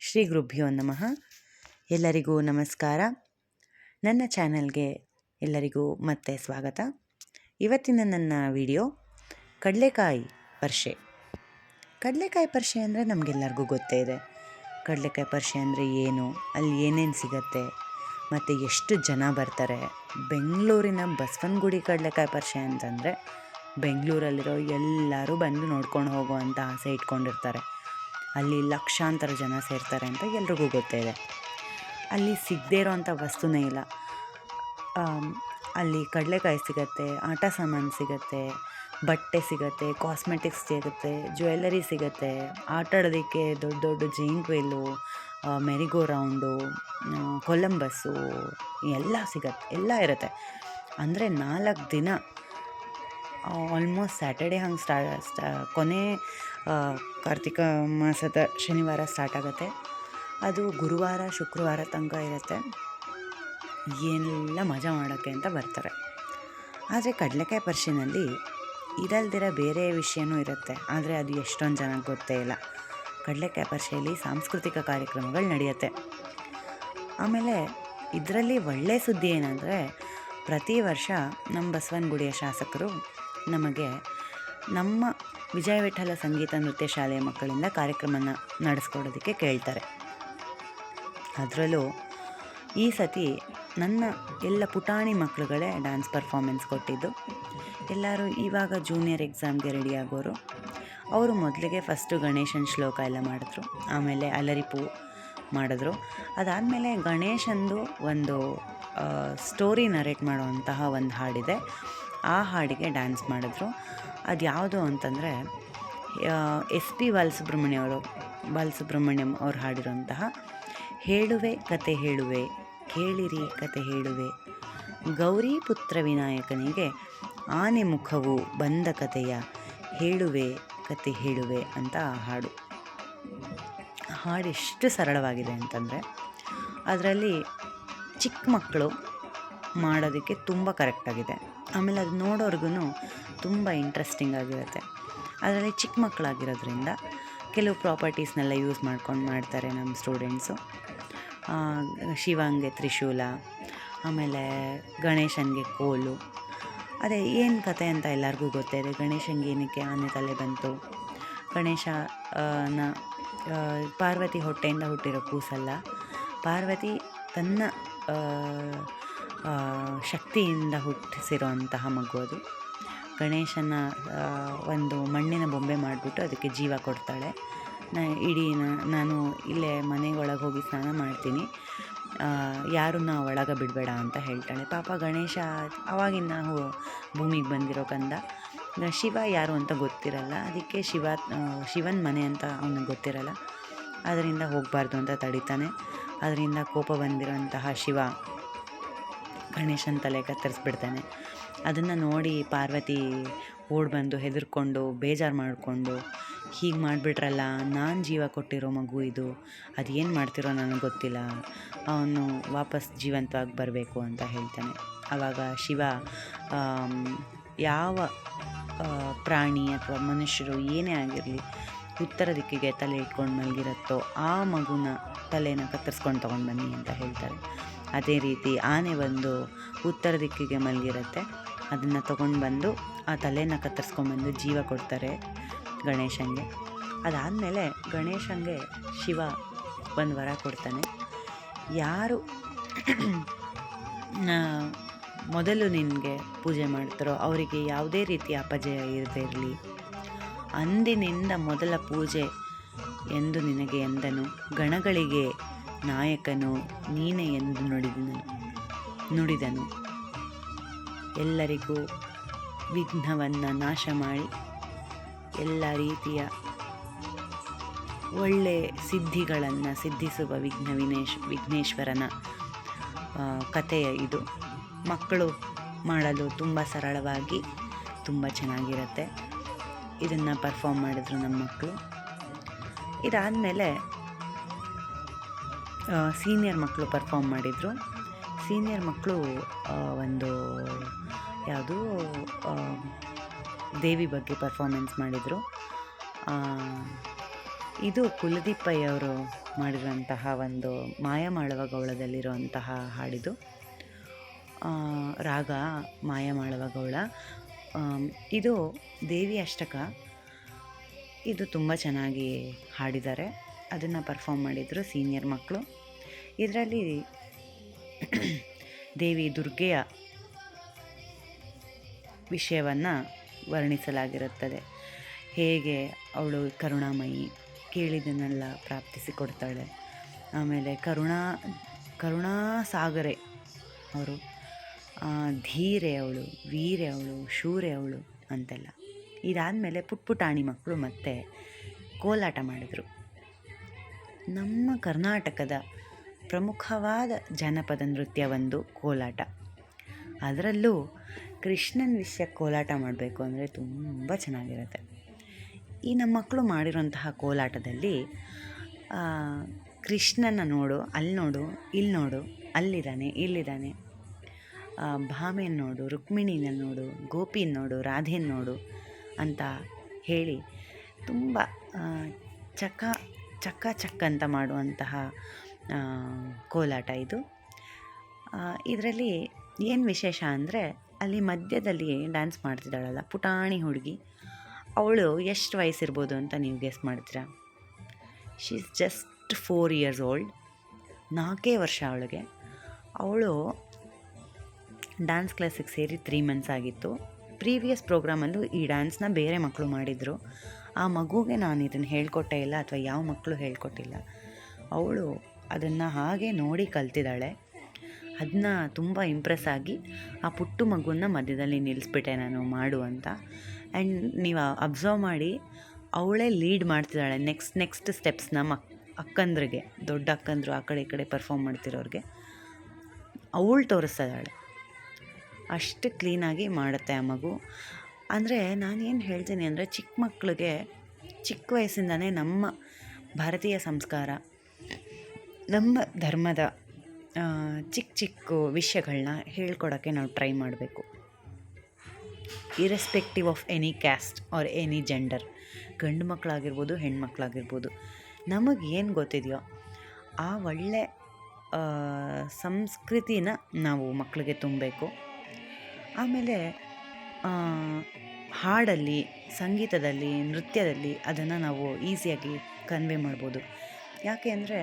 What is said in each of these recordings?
ಶ್ರೀ ಗುರುಭ್ಯೋ ನಮಃ. ಎಲ್ಲರಿಗೂ ನಮಸ್ಕಾರ. ನನ್ನ ಚಾನಲ್ಗೆ ಎಲ್ಲರಿಗೂ ಮತ್ತೆ ಸ್ವಾಗತ. ಇವತ್ತಿನ ನನ್ನ ವಿಡಿಯೋ ಕಡಲೆಕಾಯಿ ಪರಿಷೆ. ಕಡಲೆಕಾಯಿ ಪರಿಷೆ ಅಂದರೆ ನಮಗೆಲ್ಲರಿಗೂ ಗೊತ್ತೇ ಇದೆ. ಕಡಲೆಕಾಯಿ ಪರಿಷೆ ಅಂದರೆ ಏನು, ಅಲ್ಲಿ ಏನೇನು ಸಿಗತ್ತೆ, ಮತ್ತು ಎಷ್ಟು ಜನ ಬರ್ತಾರೆ. ಬೆಂಗಳೂರಿನ ಬಸವನಗುಡಿ ಕಡಲೆಕಾಯಿ ಪರಿಷೆ ಅಂತಂದರೆ ಬೆಂಗಳೂರಲ್ಲಿರೋ ಎಲ್ಲರೂ ಬಂದು ನೋಡ್ಕೊಂಡು ಹೋಗುವಂಥ ಆಸೆ ಇಟ್ಕೊಂಡಿರ್ತಾರೆ. ಅಲ್ಲಿ ಲಕ್ಷಾಂತರ ಜನ ಸೇರ್ತಾರೆ ಅಂತ ಎಲ್ರಿಗೂ ಗೊತ್ತೇ ಇದೆ. ಅಲ್ಲಿ ಸಿಗದೇ ಇರೋವಂಥ ವಸ್ತುನೇ ಇಲ್ಲ. ಅಲ್ಲಿ ಕಡಲೆಕಾಯಿ ಸಿಗತ್ತೆ, ಆಟ ಸಾಮಾನು ಸಿಗತ್ತೆ, ಬಟ್ಟೆ ಸಿಗತ್ತೆ, ಕಾಸ್ಮೆಟಿಕ್ಸ್ ಸಿಗುತ್ತೆ, ಜ್ಯುವೆಲ್ಲರಿ ಸಿಗತ್ತೆ, ಆಟ ಆಡೋದಕ್ಕೆ ದೊಡ್ಡ ದೊಡ್ಡ ಜೈಂಟ್ ವೀಲು, ಮೆರಿಗೋ ರೌಂಡು, ಕೊಲಂಬಸ್ಸು ಎಲ್ಲ ಸಿಗತ್ತೆ, ಎಲ್ಲ ಇರುತ್ತೆ. ಅಂದರೆ 4 ದಿನ ಆಲ್ಮೋಸ್ಟ್ ಸ್ಯಾಟರ್ಡೆ ಹಂಗೆ ಕೊನೆ ಕಾರ್ತಿಕ ಮಾಸದ ಶನಿವಾರ ಸ್ಟಾರ್ಟ್ ಆಗುತ್ತೆ. ಅದು ಗುರುವಾರ ಶುಕ್ರವಾರ ತನಕ ಇರುತ್ತೆ. ಏನೆಲ್ಲ ಮಜಾ ಮಾಡೋಕ್ಕೆ ಅಂತ ಬರ್ತಾರೆ. ಆದರೆ ಕಡಲೆಕಾಯಿ ಪರಿಷೆನಲ್ಲಿ ಇರಲ್ದಿರ ಬೇರೆ ವಿಷಯನೂ ಇರುತ್ತೆ. ಆದರೆ ಅದು ಎಷ್ಟೊಂದು ಜನಕ್ಕೆ ಗೊತ್ತೇ ಇಲ್ಲ. ಕಡಲೆಕಾಯಿ ಪರಿಷೆಯಲ್ಲಿ ಸಾಂಸ್ಕೃತಿಕ ಕಾರ್ಯಕ್ರಮಗಳು ನಡೆಯುತ್ತೆ. ಆಮೇಲೆ ಇದರಲ್ಲಿ ಒಳ್ಳೆಯ ಸುದ್ದಿ ಏನಂದರೆ, ಪ್ರತಿ ವರ್ಷ ನಮ್ಮ ಬಸವನಗುಡಿಯ ಶಾಸಕರು ನಮಗೆ ನಮ್ಮ ವಿಜಯ ವಿಠಲ ಸಂಗೀತ ನೃತ್ಯ ಶಾಲೆಯ ಮಕ್ಕಳಿಂದ ಕಾರ್ಯಕ್ರಮನ ನಡೆಸ್ಕೊಡೋದಕ್ಕೆ ಕೇಳ್ತಾರೆ. ಅದರಲ್ಲೂ ಈ ಸತಿ ನನ್ನ ಎಲ್ಲ ಪುಟಾಣಿ ಮಕ್ಕಳುಗಳೇ ಡ್ಯಾನ್ಸ್ ಪರ್ಫಾಮೆನ್ಸ್ ಕೊಟ್ಟಿದ್ದು. ಎಲ್ಲರೂ ಇವಾಗ ಜೂನಿಯರ್ ಎಕ್ಸಾಮ್ಗೆ ರೆಡಿ ಆಗೋರು. ಅವರು ಮೊದಲಿಗೆ ಫಸ್ಟು ಗಣೇಶನ ಶ್ಲೋಕ ಎಲ್ಲ ಮಾಡಿದ್ರು, ಆಮೇಲೆ ಅಲರಿಪು ಮಾಡಿದ್ರು. ಅದಾದಮೇಲೆ ಗಣೇಶಂದು ಒಂದು ಸ್ಟೋರಿ ನರೇಟ್ ಮಾಡುವಂತಹ ಒಂದು ಹಾಡಿದೆ, ಆ ಹಾಡಿಗೆ ಡ್ಯಾನ್ಸ್ ಮಾಡಿದ್ರು. ಅದು ಯಾವುದು ಅಂತಂದರೆ SP ಬಾಲಸುಬ್ರಹ್ಮಣ್ಯಂ ಅವರು ಹಾಡಿರುವಂತಹ ಹೇಳುವೆ ಕತೆ ಹೇಳುವೆ, ಕೇಳಿರಿ ಕತೆ ಹೇಳುವೆ, ಗೌರಿ ಪುತ್ರ ವಿನಾಯಕನಿಗೆ ಆನೆ ಮುಖವು ಬಂದ ಕತೆಯ ಹೇಳುವೆ ಕತೆ ಹೇಳುವೆ ಅಂತ ಆ ಹಾಡು. ಹಾಡು ಎಷ್ಟು ಸರಳವಾಗಿದೆ ಅಂತಂದರೆ ಅದರಲ್ಲಿ ಚಿಕ್ಕ ಮಕ್ಕಳು ಮಾಡೋದಕ್ಕೆ ತುಂಬ ಕರೆಕ್ಟಾಗಿದೆ. ಆಮೇಲೆ ಅದು ನೋಡೋರ್ಗು ತುಂಬ ಇಂಟ್ರೆಸ್ಟಿಂಗ್ ಆಗಿರುತ್ತೆ. ಅದರಲ್ಲಿ ಚಿಕ್ಕ ಮಕ್ಕಳಾಗಿರೋದ್ರಿಂದ ಕೆಲವು ಪ್ರಾಪರ್ಟೀಸ್ನೆಲ್ಲ ಯೂಸ್ ಮಾಡ್ಕೊಂಡು ಮಾಡ್ತಾರೆ ನಮ್ಮ ಸ್ಟೂಡೆಂಟ್ಸು. ಶಿವಂಗೆ ತ್ರಿಶೂಲ, ಆಮೇಲೆ ಗಣೇಶನಿಗೆ ಕೋಲು. ಅದೇ ಏನು ಕತೆ ಅಂತ ಎಲ್ಲರಿಗೂ ಗೊತ್ತೇ ಇದೆ. ಗಣೇಶನಿಗೆ ಏನಕ್ಕೆ ಆನೆ ತಲೆ ಬಂತು, ಗಣೇಶನ ಪಾರ್ವತಿ ಹೊಟ್ಟೆಯಿಂದ ಹುಟ್ಟಿರೋ ಕೂಸಲ್ಲ, ಪಾರ್ವತಿ ತನ್ನ ಶಕ್ತಿಯಿಂದ ಹುಟ್ಟಿಸಿರೋ ಅಂತಹ ಮಗು ಅದು. ಗಣೇಶನ ಒಂದು ಮಣ್ಣಿನ ಬೊಂಬೆ ಮಾಡಿಬಿಟ್ಟು ಅದಕ್ಕೆ ಜೀವ ಕೊಡ್ತಾಳೆ. ನಾನು ಇಲ್ಲೇ ಮನೆಯೊಳಗೆ ಹೋಗಿ ಸ್ನಾನ ಮಾಡ್ತೀನಿ, ಯಾರನ್ನ ಒಳಗೆ ಬಿಡಬೇಡ ಅಂತ ಹೇಳ್ತಾಳೆ. ಪಾಪ ಗಣೇಶ ಅವಾಗಿನ ಭೂಮಿಗೆ ಬಂದಿರೋ ಕಂದ. ಶಿವ ಯಾರು ಅಂತ ಗೊತ್ತಿರಲ್ಲ, ಅದಕ್ಕೆ ಶಿವನ ಮನೆ ಅಂತ ಅವನಿಗೆ ಗೊತ್ತಿರಲ್ಲ. ಅದರಿಂದ ಹೋಗಬಾರ್ದು ಅಂತ ತಡಿತಾನೆ. ಅದರಿಂದ ಕೋಪ ಬಂದಿರೋಂತಹ ಶಿವ ಗಣೇಶನ ತಲೆ ಕತ್ತರಿಸ್ಬಿಡ್ತಾನೆ. ಅದನ್ನು ನೋಡಿ ಪಾರ್ವತಿ ಓಡಿ ಬಂದು ಹೆದರ್ಕೊಂಡು ಬೇಜಾರು ಮಾಡಿಕೊಂಡು, ಹೀಗೆ ಮಾಡಿಬಿಟ್ರಲ್ಲ, ನಾನು ಜೀವ ಕೊಟ್ಟಿರೋ ಮಗು ಇದು, ಅದೇನು ಮಾಡ್ತಿರೋ ನನಗೆ ಗೊತ್ತಿಲ್ಲ, ಅವನು ವಾಪಸ್ ಜೀವಂತವಾಗಿ ಬರಬೇಕು ಅಂತ ಹೇಳ್ತಾನೆ. ಆವಾಗ ಶಿವ ಯಾವ ಪ್ರಾಣಿ ಅಥವಾ ಮನುಷ್ಯರು ಏನೇ ಆಗಿರಲಿ ಉತ್ತರ ದಿಕ್ಕಿಗೆ ತಲೆ ಇಟ್ಕೊಂಡು ಮಲಗಿರುತ್ತೋ ಆ ಮಗುನ ತಲೆನ ಕತ್ತರಿಸ್ಕೊಂಡು ತೊಗೊಂಡು ಬನ್ನಿ ಅಂತ ಹೇಳ್ತಾರೆ. ಅದೇ ರೀತಿ ಆನೆ ಬಂದು ಉತ್ತರ ದಿಕ್ಕಿಗೆ ಮಲಗಿರುತ್ತೆ, ಅದನ್ನು ತೊಗೊಂಡು ಬಂದು ಆ ತಲೆನ ಕತ್ತರಿಸ್ಕೊಂಡ್ಬಂದು ಜೀವ ಕೊಡ್ತಾರೆ ಗಣೇಶನಿಗೆ. ಅದಾದಮೇಲೆ ಗಣೇಶನಿಗೆ ಶಿವ ಒಂದು ವರ ಕೊಡ್ತಾನೆ. ಯಾರು ಮೊದಲು ನಿನಗೆ ಪೂಜೆ ಮಾಡ್ತಾರೋ ಅವರಿಗೆ ಯಾವುದೇ ರೀತಿಯ ಅಪಜಯ ಇರದೇ ಇರಲಿ, ಅಂದಿನಿಂದ ಮೊದಲ ಪೂಜೆ ಎಂದು ನಿನಗೆ ಎಂದನು, ಗಣಗಳಿಗೆ ನಾಯಕನು ನೀನೇ ಎಂದು ನುಡಿದನು. ಎಲ್ಲರಿಗೂ ವಿಘ್ನವನ್ನು ನಾಶ ಮಾಡಿ ಎಲ್ಲ ರೀತಿಯ ಒಳ್ಳೆಯ ಸಿದ್ಧಿಗಳನ್ನು ಸಿದ್ಧಿಸುವ ವಿಘ್ನೇಶ್ವರನ ಕಥೆಯ ಇದು. ಮಕ್ಕಳು ಮಾಡಲು ತುಂಬ ಸರಳವಾಗಿ ತುಂಬ ಚೆನ್ನಾಗಿರುತ್ತೆ. ಇದನ್ನು ಪರ್ಫಾರ್ಮ್ ಮಾಡಿದ್ರು ನಮ್ಮ ಮಕ್ಕಳು. ಇದಾದಮೇಲೆ ಸೀನಿಯರ್ ಮಕ್ಕಳು ಪರ್ಫಾರ್ಮ್ ಮಾಡಿದರು. ಸೀನಿಯರ್ ಮಕ್ಕಳು ಒಂದು ಯಾವುದು ದೇವಿ ಬಗ್ಗೆ ಪರ್ಫಾರ್ಮೆನ್ಸ್ ಮಾಡಿದರು. ಇದು ಕುಲದೀಪ್ ಪೈ ಅವರು ಮಾಡಿರುವಂತಹ ಒಂದು ಮಾಯಮಾಳವ ಗೌಳದಲ್ಲಿರುವಂತಹ ಹಾಡಿದು. ರಾಗ ಮಾಯಮಾಳವ ಗೌಳ. ಇದು ದೇವಿ ಅಷ್ಟಕ. ಇದು ತುಂಬ ಚೆನ್ನಾಗಿ ಹಾಡಿದ್ದಾರೆ. ಅದನ್ನು ಪರ್ಫಾರ್ಮ್ ಮಾಡಿದರು ಸೀನಿಯರ್ ಮಕ್ಕಳು. ಇದರಲ್ಲಿ ದೇವಿ ದುರ್ಗೆಯ ವಿಷಯವನ್ನು ವರ್ಣಿಸಲಾಗಿರುತ್ತದೆ. ಹೇಗೆ ಅವಳು ಕರುಣಾಮಯಿ, ಕೇಳಿದ್ದನ್ನೆಲ್ಲ ಪ್ರಾಪ್ತಿಸಿಕೊಡ್ತಾಳೆ. ಆಮೇಲೆ ಕರುಣಾಸಾಗರೆ ಅವರು, ಧೀರೆ ಅವಳು, ವೀರೆ ಅವಳು, ಶೂರೆ ಅವಳು ಅಂತೆಲ್ಲ. ಇದಾದಮೇಲೆ ಪುಟ್ಪುಟಾಣಿ ಮಕ್ಕಳು ಮತ್ತೆ ಕೋಲಾಟ ಮಾಡಿದರು. ನಮ್ಮ ಕರ್ನಾಟಕದ ಪ್ರಮುಖವಾದ ಜನಪದ ನೃತ್ಯ ಒಂದು ಕೋಲಾಟ. ಅದರಲ್ಲೂ ಕೃಷ್ಣನ ವಿಷಯ ಕೋಲಾಟ ಮಾಡಬೇಕು ಅಂದರೆ ತುಂಬ ಚೆನ್ನಾಗಿರುತ್ತೆ. ಈ ನಮ್ಮ ಮಕ್ಕಳು ಮಾಡಿರೋಂತಹ ಕೋಲಾಟದಲ್ಲಿ ಕೃಷ್ಣನ ನೋಡು, ಅಲ್ಲಿ ನೋಡು, ಇಲ್ಲಿ ನೋಡು, ಅಲ್ಲಿದ್ದಾನೆ, ಇಲ್ಲಿದ್ದಾನೆ, ಭಾಮೆನ ನೋಡು, ರುಕ್ಮಿಣಿನ ನೋಡು, ಗೋಪಿನ ನೋಡು, ರಾಧೆನ ನೋಡು ಅಂತ ಹೇಳಿ ತುಂಬ ಚಕ್ಕ ಚಕ್ಕ ಚಕ್ಕ ಅಂತ ಮಾಡುವಂತಹ ಕೋಲಾಟ ಇದು. ಇದರಲ್ಲಿ ಏನು ವಿಶೇಷ ಅಂದರೆ, ಅಲ್ಲಿ ಮಧ್ಯದಲ್ಲಿ ಡ್ಯಾನ್ಸ್ ಮಾಡ್ತಿದ್ದಾಳಲ್ಲ ಪುಟಾಣಿ ಹುಡುಗಿ, ಅವಳು ಎಷ್ಟು ವಯಸ್ಸಿರ್ಬೋದು ಅಂತ ನೀವು ಗೆಸ್ ಮಾಡ್ತೀರಾ? She is just 4 years old. 4 ವರ್ಷ ಅವಳಿಗೆ. ಅವಳು ಡ್ಯಾನ್ಸ್ ಕ್ಲಾಸಿಗೆ ಸೇರಿ 3 months ಆಗಿತ್ತು. ಪ್ರೀವಿಯಸ್ ಪ್ರೋಗ್ರಾಮಲ್ಲೂ ಈ ಡ್ಯಾನ್ಸ್ನ ಬೇರೆ ಮಕ್ಕಳು ಮಾಡಿದರು. ಆ ಮಗುಗೆ ನಾನು ಇದನ್ನು ಹೇಳ್ಕೊಟ್ಟೇ ಇಲ್ಲ, ಅಥವಾ ಯಾವ ಮಕ್ಕಳು ಹೇಳ್ಕೊಟ್ಟಿಲ್ಲ. ಅವಳು ಅದನ್ನು ಹಾಗೆ ನೋಡಿ ಕಲ್ತಿದ್ದಾಳೆ. ಅದನ್ನ ತುಂಬ ಇಂಪ್ರೆಸ್ ಆಗಿ ಆ ಪುಟ್ಟು ಮಗುನ ಮಧ್ಯದಲ್ಲಿ ನಿಲ್ಲಿಸ್ಬಿಟ್ಟೆ ನಾನು ಮಾಡು ಅಂತ. ಆ್ಯಂಡ್ ನೀವು ಅಬ್ಸರ್ವ್ ಮಾಡಿ, ಅವಳೇ ಲೀಡ್ ಮಾಡ್ತಿದ್ದಾಳೆ ನೆಕ್ಸ್ಟ್ ಸ್ಟೆಪ್ಸ್ನ ಅಕ್ಕಂದ್ರಿಗೆ, ದೊಡ್ಡ ಅಕ್ಕಂದರು ಆ ಕಡೆ ಈ ಕಡೆ ಪರ್ಫಾರ್ಮ್ ಮಾಡ್ತಿರೋರಿಗೆ ಅವಳು ತೋರಿಸ್ತಿದ್ದಾಳೆ. ಅಷ್ಟು ಕ್ಲೀನಾಗಿ ಮಾಡುತ್ತೆ ಆ ಮಗು. ಅಂದರೆ ನಾನೇನು ಹೇಳ್ತೀನಿ ಅಂದರೆ, ಚಿಕ್ಕ ಮಕ್ಕಳಿಗೆ ಚಿಕ್ಕ ವಯಸ್ಸಿಂದನೇ ನಮ್ಮ ಭಾರತೀಯ ಸಂಸ್ಕಾರ, ನಮ್ಮ ಧರ್ಮದ ಚಿಕ್ಕ ವಿಷಯಗಳನ್ನ ಹೇಳ್ಕೊಡೋಕ್ಕೆ ನಾವು ಟ್ರೈ ಮಾಡಬೇಕು. Irrespective of any caste R any gender, ಗಂಡು ಮಕ್ಕಳಾಗಿರ್ಬೋದು, ಹೆಣ್ಮಕ್ಳಾಗಿರ್ಬೋದು, ನಮಗೆ ಏನು ಗೊತ್ತಿದೆಯೋ ಆ ಒಳ್ಳೆ ಸಂಸ್ಕೃತಿನ ನಾವು ಮಕ್ಕಳಿಗೆ ತುಂಬಬೇಕು. ಆಮೇಲೆ ಹಾಡಲ್ಲಿ, ಸಂಗೀತದಲ್ಲಿ, ನೃತ್ಯದಲ್ಲಿ ಅದನ್ನು ನಾವು ಈಸಿಯಾಗಿ ಕನ್ವೆ ಮಾಡ್ಬೋದು. ಯಾಕೆ ಅಂದರೆ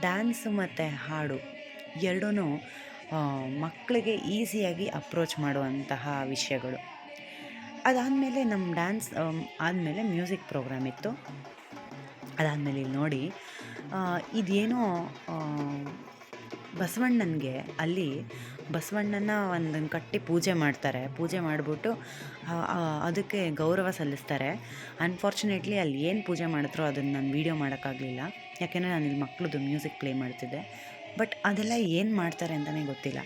ಡ್ಯಾನ್ಸು ಮತ್ತು ಹಾಡು ಎರಡೂ ಮಕ್ಕಳಿಗೆ ಈಸಿಯಾಗಿ ಅಪ್ರೋಚ್ ಮಾಡುವಂತಹ ವಿಷಯಗಳು. ಅದಾದಮೇಲೆ ನಮ್ಮ ಡ್ಯಾನ್ಸ್ ಆದಮೇಲೆ ಮ್ಯೂಸಿಕ್ ಪ್ರೋಗ್ರಾಮ್ ಇತ್ತು. ಅದಾದಮೇಲೆ ಇಲ್ಲಿ ನೋಡಿ, ಇದೇನೋ ಬಸವಣ್ಣನಿಗೆ ಅಲ್ಲಿ ಬಸವಣ್ಣನ ಒಂದನ್ನು ಕಟ್ಟಿ ಪೂಜೆ ಮಾಡ್ತಾರೆ. ಪೂಜೆ ಮಾಡಿಬಿಟ್ಟು ಅದಕ್ಕೆ ಗೌರವ ಸಲ್ಲಿಸ್ತಾರೆ. ಅನ್ಫಾರ್ಚುನೇಟ್ಲಿ ಅಲ್ಲಿ ಏನು ಪೂಜೆ ಮಾಡಿದ್ರೋ ಅದನ್ನು ನಾನು ವೀಡಿಯೋ ಮಾಡೋಕ್ಕಾಗಲಿಲ್ಲ, ಯಾಕೆಂದರೆ ನಾನು ಇಲ್ಲಿ ಮಕ್ಕಳದ್ದು ಮ್ಯೂಸಿಕ್ ಪ್ಲೇ ಮಾಡ್ತಿದ್ದೆ. ಬಟ್ ಅದೆಲ್ಲ ಏನು ಮಾಡ್ತಾರೆ ಅಂತಲೇ ಗೊತ್ತಿಲ್ಲ.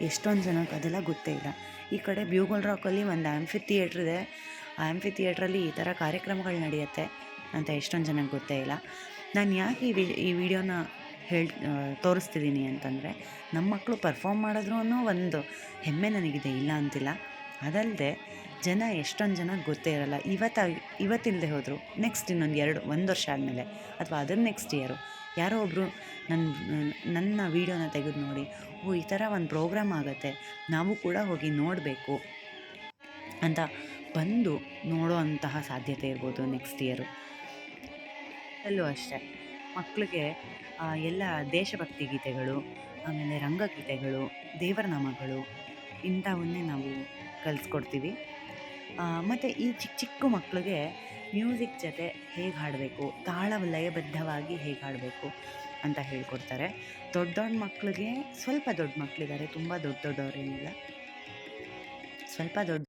ಎಷ್ಟೊಂದು ಜನಕ್ಕೆ ಅದೆಲ್ಲ ಗೊತ್ತೇ ಇಲ್ಲ. ಈ ಕಡೆ ಬ್ಯೂಗೋಲ್ ರಾಕಲ್ಲಿ ಒಂದು ಆ್ಯಂಫಿ ಥಿಯೇಟ್ರ್ ಇದೆ. ಆ ಆ್ಯಂಫಿ ಥಿಯೇಟ್ರಲ್ಲಿ ಈ ಥರ ಕಾರ್ಯಕ್ರಮಗಳು ನಡೆಯುತ್ತೆ ಅಂತ ಎಷ್ಟೊಂದು ಜನಕ್ಕೆ ಗೊತ್ತೇ ಇಲ್ಲ. ನಾನು ಯಾಕೆ ಈ ವಿಡಿಯೋನ ತೋರಿಸ್ತಿದ್ದೀನಿ ಅಂತಂದರೆ, ನಮ್ಮ ಮಕ್ಕಳು ಪರ್ಫಾರ್ಮ್ ಮಾಡಿದ್ರು ಅನ್ನೋ ಒಂದು ಹೆಮ್ಮೆ ನನಗಿದೆ, ಇಲ್ಲ ಅಂತಿಲ್ಲ. ಅದಲ್ಲದೆ ಜನ ಎಷ್ಟೊಂದು ಜನ ಗೊತ್ತೇ ಇರೋಲ್ಲ. ಇವತ್ತಿಲ್ಲದೆ ಹೋದರು ನೆಕ್ಸ್ಟ್ ಇನ್ನೊಂದು 1 ವರ್ಷ ಆದಮೇಲೆ, ಅಥವಾ ಅದರ ನೆಕ್ಸ್ಟ್ ಇಯರು ಯಾರೋ ಒಬ್ಬರು ನನ್ನ ವೀಡಿಯೋನ ತೆಗೆದು ನೋಡಿ, ಓ ಈ ಥರ ಒಂದು ಪ್ರೋಗ್ರಾಮ್ ಆಗುತ್ತೆ, ನಾವು ಕೂಡ ಹೋಗಿ ನೋಡಬೇಕು ಅಂತ ಬಂದು ನೋಡೋ ಅಂತಹ ಸಾಧ್ಯತೆ ಇರ್ಬೋದು ನೆಕ್ಸ್ಟ್ ಇಯರು. ಅಲ್ಲೂ ಅಷ್ಟೇ, ಮಕ್ಕಳಿಗೆ ಎಲ್ಲ ದೇಶಭಕ್ತಿ ಗೀತೆಗಳು, ಆಮೇಲೆ ರಂಗಗೀತೆಗಳು, ದೇವರ ನಾಮಗಳು ಇಂಥವನ್ನೇ ನಾವು ಕಲಿಸ್ಕೊಡ್ತೀವಿ. ಮತ್ತು ಈ ಚಿಕ್ಕ ಮಕ್ಕಳಿಗೆ ಮ್ಯೂಸಿಕ್ ಜೊತೆ ಹೇಗೆ ಹಾಡಬೇಕು, ತಾಳ ಲಯಬದ್ಧವಾಗಿ ಹೇಗೆ ಹಾಡಬೇಕು ಅಂತ ಹೇಳ್ಕೊಡ್ತಾರೆ. ದೊಡ್ಡ ಮಕ್ಕಳಿಗೆ, ಸ್ವಲ್ಪ ದೊಡ್ಡ ಮಕ್ಕಳಿದ್ದಾರೆ, ತುಂಬ ದೊಡ್ಡವರೇನಿಲ್ಲ, ಸ್ವಲ್ಪ ದೊಡ್ಡ